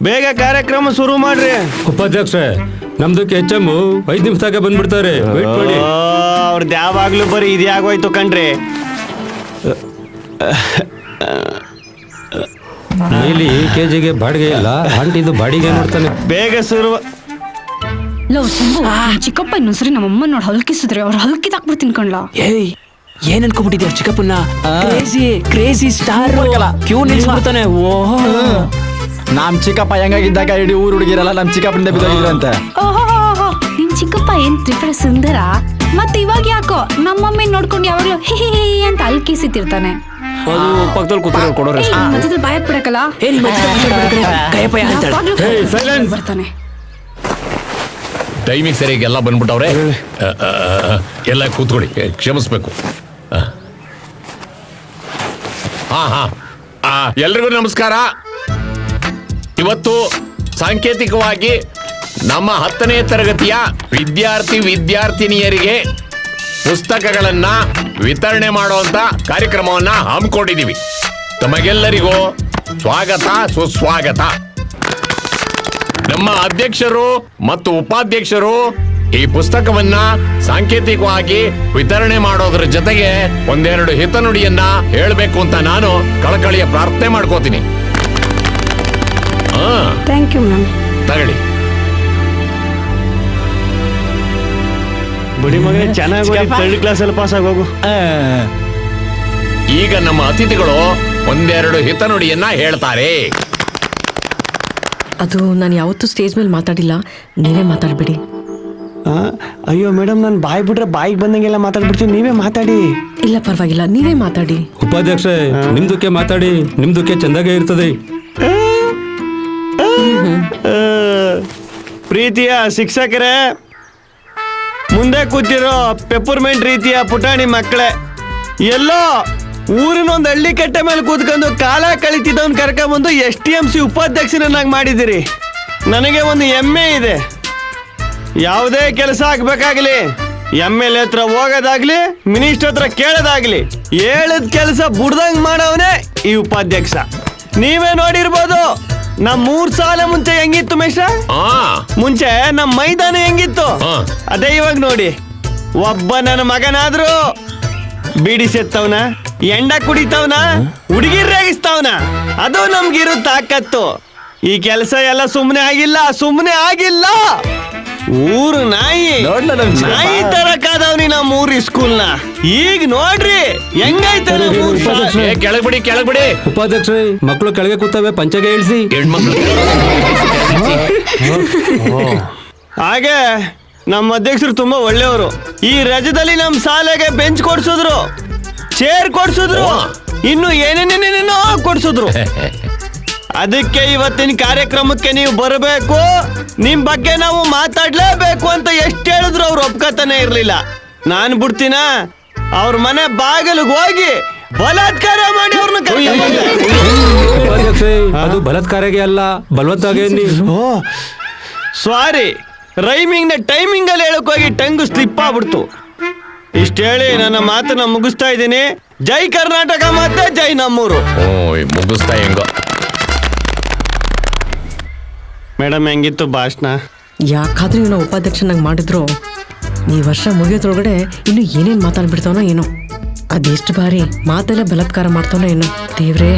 ಬೇಗ ಕಾರ್ಯಕ್ರಮ ಶುರು ಮಾಡ್ರಿ. ಉಪಾಧ್ಯಕ್ಷ ನಮ್ದಕ್ಕೆ HM 5 ನಿಮಿಷದಾಗ ಬಂದ್ಬಿಡ್ತಾರೆ, ವೇಟ್ ಮಾಡಿ. ಅವ್ರದ್ದು ಯಾವಾಗ್ಲೂ ಬರೀ ಇದೇ ಆಗೋಯ್ತು ಕಣ್ರಿ. ಇಲ್ಲಿ ಕೆಜಿಗೆ ಬಾಡಿಗೆ ಇಲ್ಲ, ಆಂಟಿದು ಬಾಡಿಗೆ ನೋಡ್ತಾನೆ. ಬೇಗ ಶುರು. ಲವ್ ಶಂಭು, ಚಿಕ್ಕಪ್ಪ ಇನ್ನೊಂದ್ಸರಿ ನಮ್ಮಮ್ಮ ನೋಡಿ ಹಲ್ಕಿಸಿದ್ರೆ ಅವ್ರು ಹಲ್ಕಿದಾಕ್ಬಿಡ್ತೀನಿ ಕಣ್ಲಾ. ಏಯ್ ಏನ್ ಅನ್ಕೊಂಡ್ಬಿಟ್ಟಿದ್ಯ ಚಿಕ್ಕಪ್ಪನ್ನ? ಕ್ರೇಜಿ ಸ್ಟಾರ್ ಕ್ಯೂ ನಿಲ್ಸ್ಬಿಡ್ತಾನೆ. ಓಹೋ, ನಮ್ ಚಿಕ್ಕಪ್ಪ ಹೆಂಗಾಗಿದ್ದಾಗ ಇಡೀ ಊರು ಹುಡುಗಿರಲ್ಲ ನಮ್ ಚಿಕ್ಕಪ್ಪನಿಂದ ಬಿದ್ದೋಗಿದ್ರಂತೆ. ಓಹೋ, ನಿಮ್ ಚಿಕ್ಕಪ್ಪ ಏನ್ ತ್ರಿಪುರ ಸುಂದರ. ಮತ್ತೆ ಇವಾಗ ಯಾಕೋ ನಮ್ಮಮ್ಮಿ ನೋಡ್ಕೊಂಡು ಯಾವಾಗ್ಲೂ ಹೇ ಅಂತ ಹಲ್ಕಿಸಿತಿರ್ತಾನೆ. ಅದು ಪಕ್ಕದಲ್ಲಿ ಕೂತಿರೋ ಕೊಡೋರೆ. ಮಧ್ಯದಲ್ಲಿ ಬಾಯಕ್ ಬಿಡಕಲ್ಲ ಬರ್ತಾನೆ. ಟೈಮಿಗೆ ಸರಿಯಾಗಿ ಎಲ್ಲ ಬಂದ್ಬಿಟ್ಟವ್ರೆ. ಎಲ್ಲ ಕೂತ್ಕೊಳ್ಳಿ, ಕ್ಷಮಿಸ್ಬೇಕು. ಎಲ್ರಿಗೂ ನಮಸ್ಕಾರ. ಇವತ್ತು ಸಾಂಕೇತಿಕವಾಗಿ ನಮ್ಮ 10ನೇ ತರಗತಿಯ ವಿದ್ಯಾರ್ಥಿನಿಯರಿಗೆ ಪುಸ್ತಕಗಳನ್ನ ವಿತರಣೆ ಮಾಡುವಂತ ಕಾರ್ಯಕ್ರಮವನ್ನ ಹಮ್ಮಿಕೊಂಡಿದ್ದೀವಿ. ತಮಗೆಲ್ಲರಿಗೂ ಸ್ವಾಗತ, ಸುಸ್ವಾಗತ. ನಮ್ಮ ಅಧ್ಯಕ್ಷರು ಮತ್ತು ಉಪಾಧ್ಯಕ್ಷರು ಈ ಪುಸ್ತಕವನ್ನ ಸಾಂಕೇತಿಕವಾಗಿ ವಿತರಣೆ ಮಾಡೋದ್ರ ಜೊತೆಗೆ ಒಂದೆರಡು ಹಿತನುಡಿಯನ್ನ ಹೇಳಬೇಕು ಅಂತ ನಾನು ಕಳಕಳಿಯ ಪ್ರಾರ್ಥನೆ ಮಾಡ್ಕೋತೀನಿ. Thank you ma'am. ತಗೊಳ್ಳಿ. ಬುಡಿ ಮಗನೇ ಚೆನ್ನಾಗಿ 3rd ಕ್ಲಾಸಲ್ಲಿ ಪಾಸ್ ಆಗೋಗು. ಈಗ ನಮ್ಮ ಅತಿಥಿಗಳು ಒಂದೆರಡು ಹಿತನುಡಿಯನ್ನ ಹೇಳ್ತಾರೆ. ಅದು ನಾನು ಯಾವತ್ತೂ ಸ್ಟೇಜ್ ಮೇಲೆ ಮಾತಾಡಿಲ್ಲ, ನೀವೇ ಮಾತಾಡ್ಬಿಡಿ. ಅಯ್ಯೋ ಮೇಡಮ್, ನಾನು ಬಾಯಿ ಬಿಟ್ರೆ ಬಾಯಿಗೆ ಬಂದಂಗೆಲ್ಲ ಮಾತಾಡ್ಬಿಡ್ತೀನಿ, ನೀವೇ ಮಾತಾಡಿ. ಇಲ್ಲ ಪರವಾಗಿಲ್ಲ, ನೀವೇ ಮಾತಾಡಿ. ಉಪಾಧ್ಯಕ್ಷ ನಿಮ್ದಕ್ಕೆ ಮಾತಾಡಿ, ನಿಮ್ದಕ್ಕೆ ಚಂದಾಗೆ ಇರ್ತದೆ. ಪ್ರೀತಿಯ ಶಿಕ್ಷಕರೇ, ಮುಂದೆ ಕೂತಿರೋ ಪೆಪ್ಪರ್ಮೆಂಟ್ ರೀತಿಯ ಪುಟಾಣಿ ಮಕ್ಕಳೇ, ಎಲ್ಲೋ ಊರಿನೊಂದು ಹಳ್ಳಿ ಕಟ್ಟೆ ಮೇಲೆ ಕೂತ್ಕೊಂಡು ಕಾಲ ಕಳಿತಿದ್ದವನ್ ಕರ್ಕೊಂಬಂದು STMC ಉಪಾಧ್ಯಕ್ಷರನ್ನಾಗಿ ಮಾಡಿದಿರಿ. ನನಗೆ ಒಂದು ಹೆಮ್ಮೆ ಇದೆ. ಯಾವುದೇ ಕೆಲಸ ಆಗ್ಬೇಕಾಗ್ಲಿ, MLA ಹತ್ರ ಹೋಗೋದಾಗ್ಲಿ, ಮಿನಿಸ್ಟರ್ ಹತ್ರ ಕೇಳೋದಾಗ್ಲಿ, ಹೇಳದ್ ಕೆಲಸ ಬುಡ್ದಂಗ್ ಮಾಡವನೇ ಈ ಉಪಾಧ್ಯಕ್ಷ. ನೀವೇ ನೋಡಿರ್ಬೋದು ನಮ್ 3 ಸಾಲ ಮುಂಚೆ ಹೆಂಗಿತ್ತು ಮೇಷ. ಮುಂಚೆ ನಮ್ ಮೈದಾನ ಹೆಂಗಿತ್ತು, ಅದೇ ಇವಾಗ ನೋಡಿ. ಒಬ್ಬ ನನ್ನ ಮಗನಾದ್ರು ಬೀಡಿ ಸೆತ್ತವನ, ಎಂಡ ಕುಡಿತವನ, ಹುಡುಗಿರ್ ರೇಗಿಸ್ತವನ, ಅದು ನಮ್ಗಿರೋ ತಾಕತ್ತು. ಈ ಕೆಲಸ ಎಲ್ಲ ಸುಮ್ಮನೆ ಆಗಿಲ್ಲ. ಊರು ನಾಯಿ ತರ ಕಾದವ್ನಿ ನಮ್ಮ ಊರಿ ಸ್ಕೂಲ್ನ. ಈಗ ನೋಡ್ರಿ ಹೆಂಗೈತೆ. ಕೆಳಗ್ಬಿಡಿ. ಉಪಾಧ್ಯಕ್ಷ ಮಕ್ಕಳು ಕೆಳಗೆ ಕೂತವೆ, ಪಂಚಗೆ ಇಳಿಸಿ. ಹಾಗೆ ನಮ್ಮ ಅಧ್ಯಕ್ಷರು ತುಂಬಾ ಒಳ್ಳೆಯವರು. ಈ ರಜದಲ್ಲಿ ನಮ್ಮ ಶಾಲೆಗೆ ಬೆಂಚ್ ಕೊಡ್ಸಿದ್ರು, ಚೇರ್ ಕೊಡ್ಸಿದ್ರು, ಇನ್ನು ಏನೇನೇನೇನೋ ಕೊಡ್ಸಿದ್ರು. ಅದಕ್ಕೆ ಇವತ್ತಿನ ಕಾರ್ಯಕ್ರಮಕ್ಕೆ ನೀವು ಬರಬೇಕು, ನಿಮ್ ಬಗ್ಗೆ ನಾವು ಮಾತಾಡ್ಲೇಬೇಕು ಅಂತ ಎಷ್ಟು ಹೇಳಿದ್ರು ಅವ್ರು ಒಪ್ಕೋತಾನೆ ಇರ್ಲಿಲ್ಲ. ನಾನು ಬಿಡ್ತೀನ, ಅವ್ರ ಮನೆ ಬಾಗಿಲಿಗೆ ಹೋಗಿ ಬಲಾತ್ಕಾರ ಮಾಡಿ ಅವ್ರನ್ನ ಉಪಾಧ್ಯಕ್ಷ ಅದು ಬಲಾತ್ಕಾರಗೆ ಅಲ್ಲ, ಬಲವತ್ತಾಗೆ. ಸಾರಿ, ರೈಮಿಂಗ್ ನ ಟೈಮಿಂಗ್ ಅಲ್ಲಿ ಹೇಳಕ್ ಹೋಗಿ ಟಂಗು ಸ್ಲಿಪ್ ಆಗ್ಬಿಡ್ತು. ಇಷ್ಟ ಹೇಳಿ ನನ್ನ ಮಾತನ್ನ ಮುಗಿಸ್ತಾ ಇದ್ದೀನಿ. ಜೈ ಕರ್ನಾಟಕ ಮತ್ತೆ ಜೈ ನಮ್ಮೂರು. ಮುಗಿಸ್ತಾ ಹೆಂಗೋ. ಮೇಡಮ್ ಹೆಂಗಿತ್ತು ಭಾಷಣ? ಯಾಕಾದ್ರೂ ಇವನ ಉಪಾಧ್ಯಕ್ಷನಾಗಿ ಮಾಡಿದ್ರು ಈ ವರ್ಷ ಮುಗಿಯೋದ್ರೊಳಗಡೆ ಇನ್ನು ಏನೇನ್ ಮಾತಾಡ್ಬಿಡ್ತಾವನೋ ಏನೋ. ಅದೆಷ್ಟು ಬಾರಿ ಮಾತೆಲ್ಲ ಬಲಾತ್ಕಾರ ಮಾಡ್ತಾವನೋ ಏನೋ. ದೇವ್ರೇ.